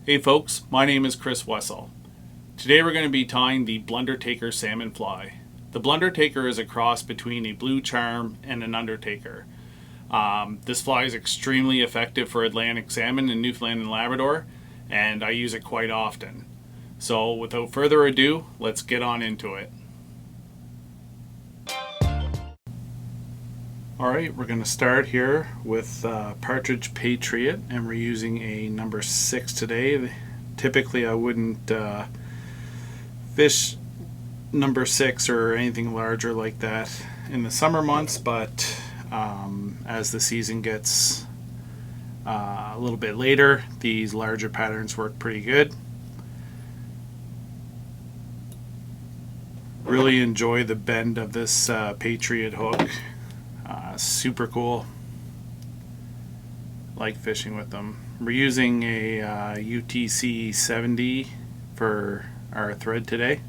Hey folks, my name is Chris Wessel. Today we're going to be tying the Blundertaker Salmon Fly. The Blundertaker is a cross between a blue charm and an Undertaker. This fly is extremely effective for Atlantic salmon in Newfoundland and Labrador, and I use it quite often. So without further ado, let's get on into it. Alright, we're going to start here with Partridge Patriot, and we're using a number 6 today. Typically I wouldn't fish number 6 or anything larger like that in the summer months, but as the season gets a little bit later, these larger patterns work pretty good. Really enjoy the bend of this Patriot hook. Super cool. Like fishing with them. We're using a UTC 70 for our thread today.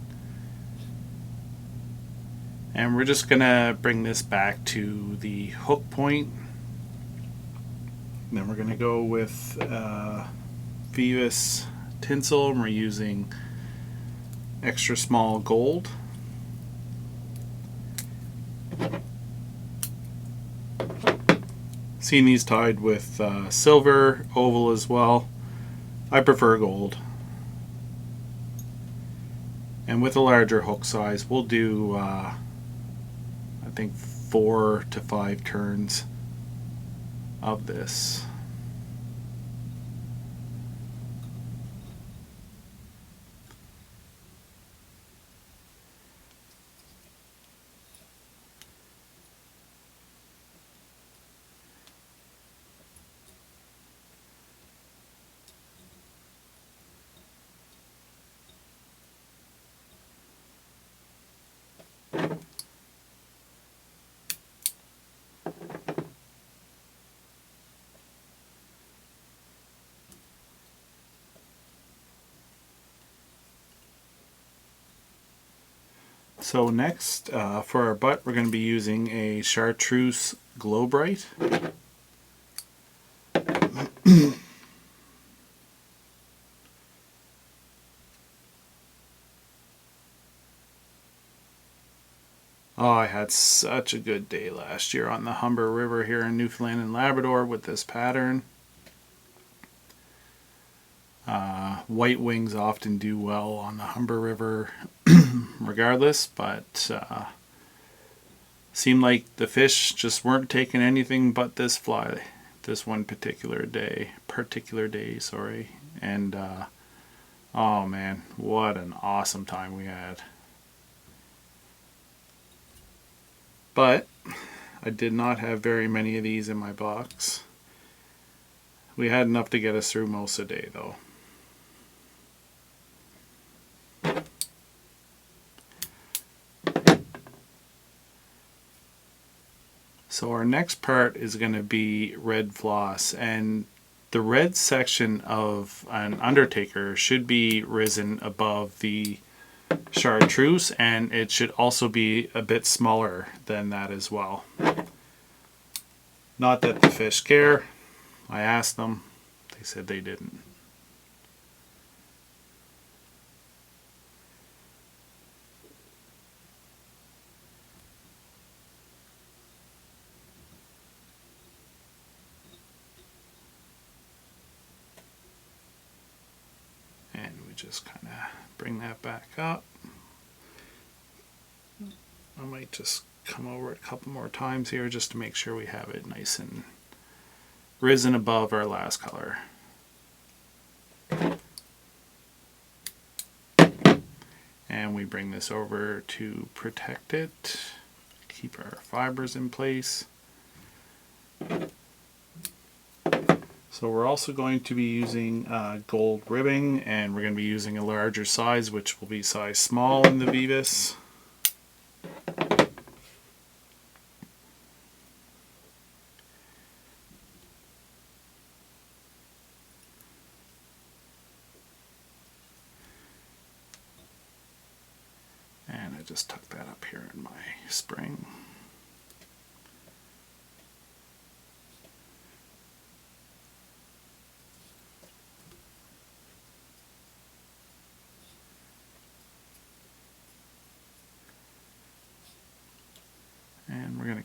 And we're just gonna bring this back to the hook point. And then we're gonna go with Vivus tinsel, and we're using extra small gold. Seen these tied with silver, oval as well. I prefer gold. And with a larger hook size, we'll do I think 4 to 5 turns of this. So next, for our butt, we're going to be using a chartreuse glow bright. Oh, I had such a good day last year on the Humber River here in Newfoundland and Labrador with this pattern. White wings often do well on the Humber River regardless, but seemed like the fish just weren't taking anything but this fly this one particular day, sorry. And oh man, what an awesome time we had. But I did not have very many of these in my box. We had enough to get us through most of the day though. So our next part is going to be red floss, and the red section of an Undertaker should be risen above the chartreuse, and it should also be a bit smaller than that as well. Not that the fish care. I asked them, they said they didn't. And we just kind of bring that back up. I might just come over it a couple more times here just to make sure we have it nice and risen above our last color. And we bring this over to protect it, keep our fibers in place. So we're also going to be using gold ribbing, and we're going to be using a larger size, which will be size small in the Vivus. And I just tuck that up here in my spring.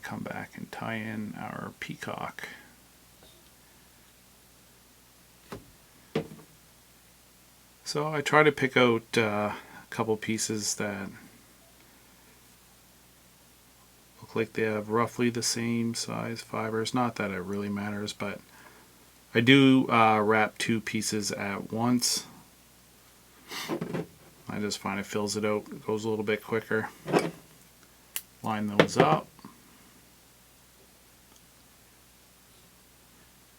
come back and tie in our peacock. So I try to pick out a couple pieces that look like they have roughly the same size fibers. Not that it really matters, but I do wrap two pieces at once. I just find it fills it out, it goes a little bit quicker. Line those up.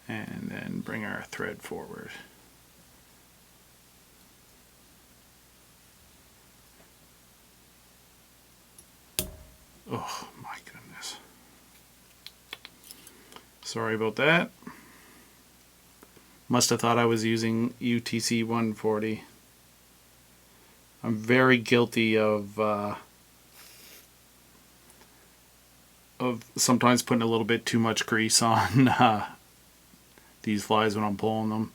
And then bring our thread forward. Oh my goodness. Sorry about that. Must have thought I was using UTC 140. I'm very guilty of sometimes putting a little bit too much grease on these flies when I'm pulling them.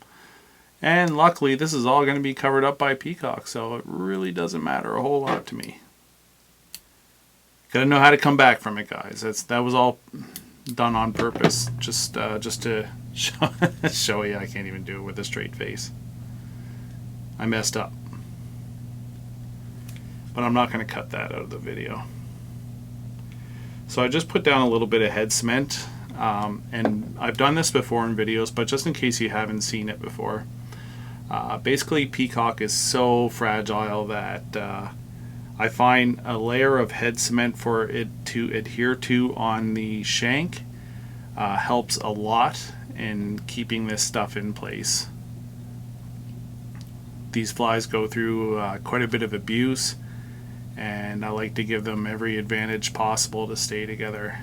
And luckily this is all going to be covered up by peacock, so it really doesn't matter a whole lot to me. Gotta know how to come back from it, guys. That was all done on purpose, just to show you I can't even do it with a straight face. I messed up, but I'm not going to cut that out of the video. So I just put down a little bit of head cement, and I've done this before in videos, but just in case you haven't seen it before, basically peacock is so fragile that I find a layer of head cement for it to adhere to on the shank helps a lot in keeping this stuff in place. These flies go through quite a bit of abuse, and I like to give them every advantage possible to stay together.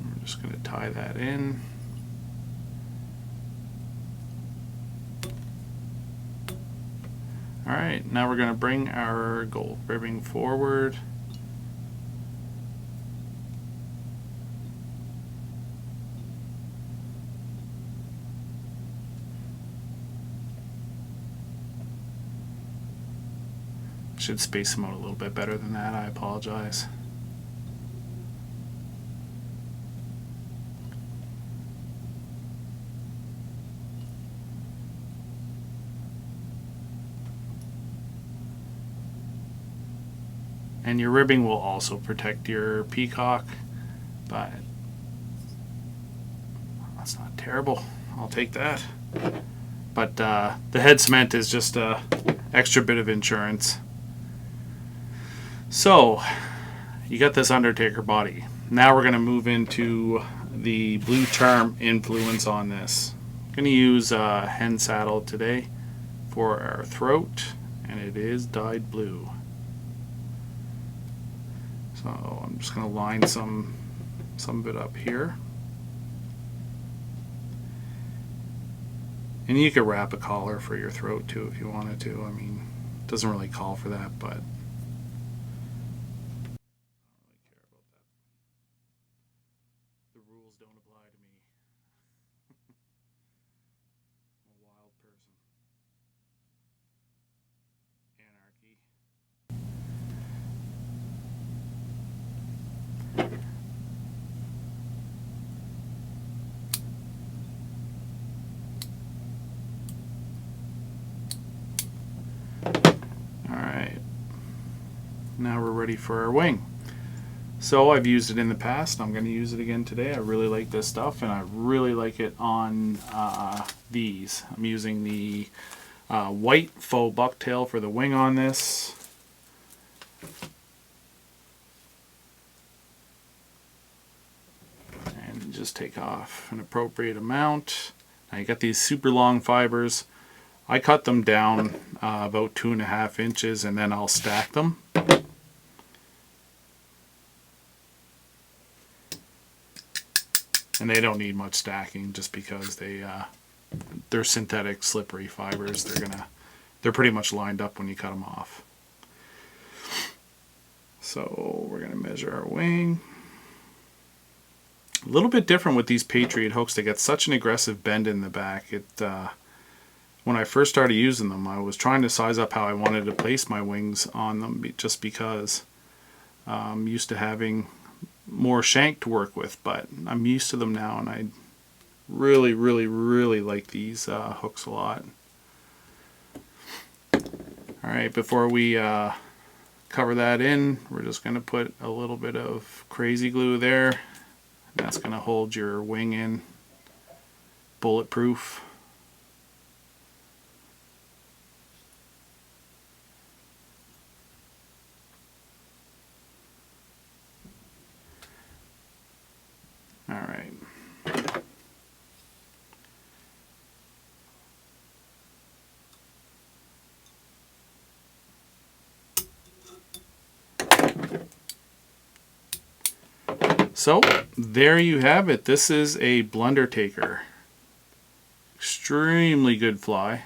I'm just going to tie that in. Alright, now we're going to bring our gold ribbing forward. Should space them out a little bit better than that, I apologize. And your ribbing will also protect your peacock, but that's not terrible. I'll take that. But the head cement is just a extra bit of insurance. So you got this Undertaker body. Now we're going to move into the blue charm influence on this. I'm going to use a hen saddle today for our throat, and it is dyed blue. So I'm just going to line some of it up here. And you could wrap a collar for your throat too if you wanted to. I mean, it doesn't really call for that, but the rules don't apply to me. I'm a wild person. Anarchy. Now we're ready for our wing. So I've used it in the past. I'm going to use it again today. I really like this stuff, and I really like it on these. I'm using the white faux bucktail for the wing on this. And just take off an appropriate amount. Now you got these super long fibers. I cut them down about 2.5 inches, and then I'll stack them. And they don't need much stacking just because they're synthetic slippery fibers. They're pretty much lined up when you cut them off. So we're gonna measure our wing. A little bit different with these Patriot hooks. They get such an aggressive bend in the back. when I first started using them, I was trying to size up how I wanted to place my wings on them, just because I'm used to having more shank to work with, but I'm used to them now, and I really, really, really like these hooks a lot. Alright, before we cover that in, we're just going to put a little bit of crazy glue there. That's going to hold your wing in bulletproof. Alright. So there you have it. This is a Blundertaker. Extremely good fly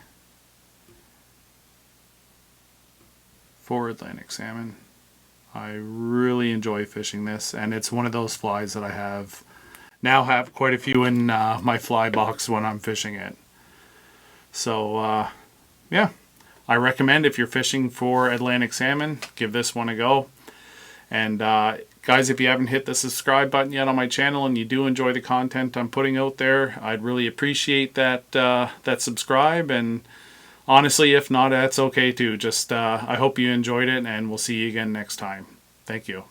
for Atlantic salmon. I really enjoy fishing this, and it's one of those flies that I now have quite a few in my fly box when I'm fishing it. So yeah, I recommend, if you're fishing for Atlantic salmon, give this one a go. And guys, if you haven't hit the subscribe button yet on my channel and you do enjoy the content I'm putting out there, I'd really appreciate that subscribe. And honestly, if not, that's okay too. Just I hope you enjoyed it, and we'll see you again next time. Thank you.